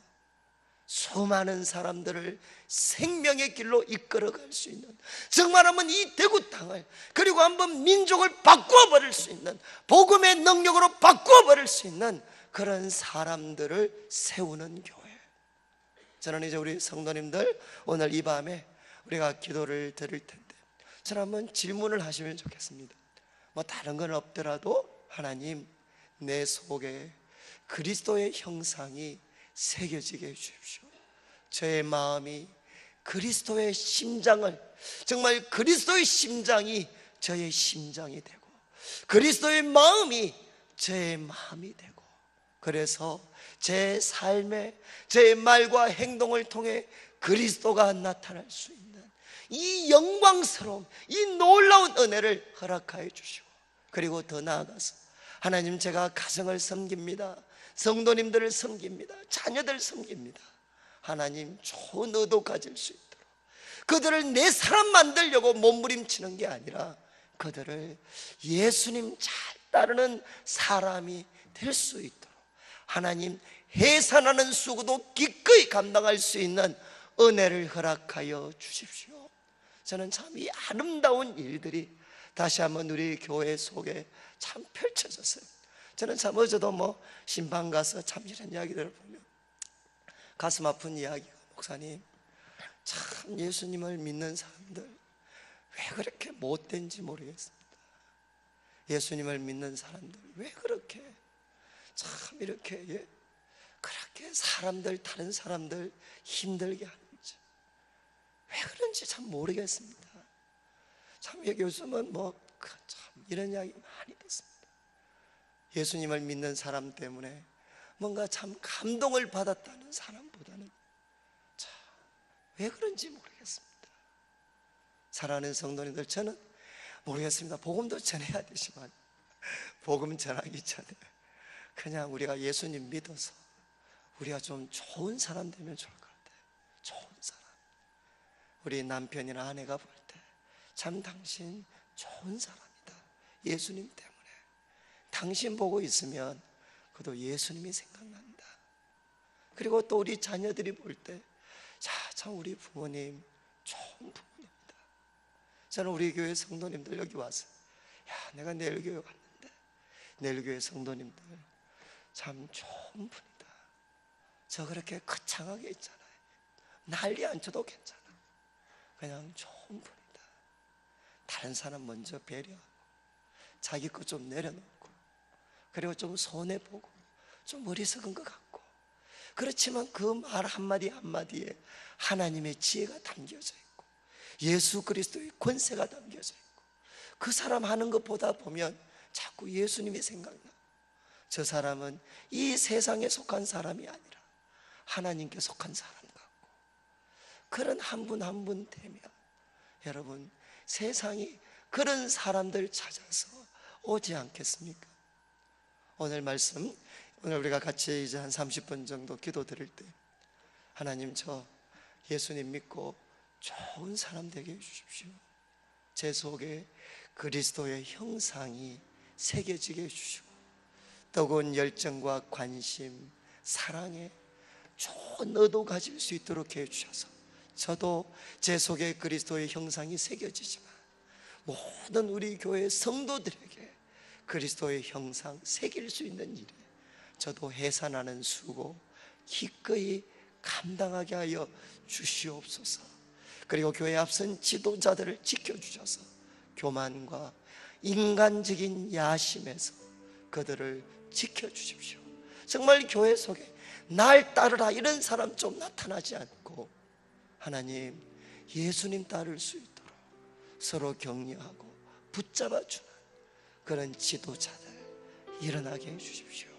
수많은 사람들을 생명의 길로 이끌어갈 수 있는, 정말하면 이 대구 땅을 그리고 한번 민족을 바꾸어버릴 수 있는, 복음의 능력으로 바꾸어버릴 수 있는 그런 사람들을 세우는 교회. 저는 이제 우리 성도님들 오늘 이 밤에 우리가 기도를 드릴 텐데 저는 한번 질문을 하시면 좋겠습니다. 뭐 다른 건 없더라도 하나님, 내 속에 그리스도의 형상이 새겨지게 해주십시오. 저의 마음이 그리스도의 심장을, 정말 그리스도의 심장이 저의 심장이 되고 그리스도의 마음이 저의 마음이 되고, 그래서 제 삶에 제 말과 행동을 통해 그리스도가 나타날 수 있는 이 영광스러운 이 놀라운 은혜를 허락하여 주시고, 그리고 더 나아가서 하나님, 제가 가정을 섬깁니다, 성도님들을 섬깁니다, 자녀들 섬깁니다. 하나님, 좋은 의도 가질 수 있도록 그들을 내 사람 만들려고 몸부림치는 게 아니라 그들을 예수님 잘 따르는 사람이 될 수 있도록 하나님, 해산하는 수고도 기꺼이 감당할 수 있는 은혜를 허락하여 주십시오. 저는 참 이 아름다운 일들이 다시 한번 우리 교회 속에 참 펼쳐졌어요. 저는 참 어제도 뭐 신방 가서 참 이런 이야기들을 보면 가슴 아픈 이야기가, 목사님, 참 예수님을 믿는 사람들 왜 그렇게 못된지 모르겠습니다. 예수님을 믿는 사람들 왜 그렇게 참 이렇게 그렇게 사람들, 다른 사람들 힘들게 하는지, 왜 그런지 참 모르겠습니다. 참 요즘은 뭐 참 이런 이야기 많이 듣습니다. 예수님을 믿는 사람 때문에 뭔가 참 감동을 받았다는 사람보다는 참 왜 그런지 모르겠습니다. 사랑하는 성도님들, 저는 모르겠습니다. 복음도 전해야 되지만 복음 전하기 전에 그냥 우리가 예수님 믿어서 우리가 좀 좋은 사람 되면 좋을 것 같아요. 좋은 사람. 우리 남편이나 아내가 볼 때 참 당신 좋은 사람이다, 예수님 때문에. 당신 보고 있으면 그도 예수님이 생각난다. 그리고 또 우리 자녀들이 볼 때, 참 우리 부모님 좋은 부모님이다. 저는 우리 교회 성도님들 여기 와서, 내가 내일 교회 왔는데 내일 교회 성도님들 참 좋은 분이다. 저 그렇게 거창하게 있잖아요. 난리 안 쳐도 괜찮아. 그냥 좋은 분이다. 다른 사람 먼저 배려하고 자기 것 좀 내려놓고, 그리고 좀 손해보고 좀 어리석은 것 같고, 그렇지만 그 말 한마디 한마디에 하나님의 지혜가 담겨져 있고 예수 그리스도의 권세가 담겨져 있고, 그 사람 하는 것 보다 보면 자꾸 예수님이 생각나. 저 사람은 이 세상에 속한 사람이 아니라 하나님께 속한 사람 같고, 그런 한 분 한 분 되면 여러분, 세상이 그런 사람들 찾아서 오지 않겠습니까? 오늘 말씀, 오늘 우리가 같이 이제 한 30분 정도 기도 드릴 때, 하나님, 저 예수님 믿고 좋은 사람 되게 해주십시오. 제 속에 그리스도의 형상이 새겨지게 해주시고 뜨거운 열정과 관심, 사랑에 좋은 의도 가질 수 있도록 해주셔서 저도 제 속에 그리스도의 형상이 새겨지지만 모든 우리 교회 성도들에게 그리스도의 형상 새길 수 있는 일에 저도 해산하는 수고 기꺼이 감당하게 하여 주시옵소서. 그리고 교회 앞선 지도자들을 지켜주셔서 교만과 인간적인 야심에서 그들을 지켜주십시오. 정말 교회 속에 날 따르라 이런 사람 좀 나타나지 않고, 하나님, 예수님 따를 수 있도록 서로 격려하고 붙잡아주는 그런 지도자들 일어나게 해주십시오.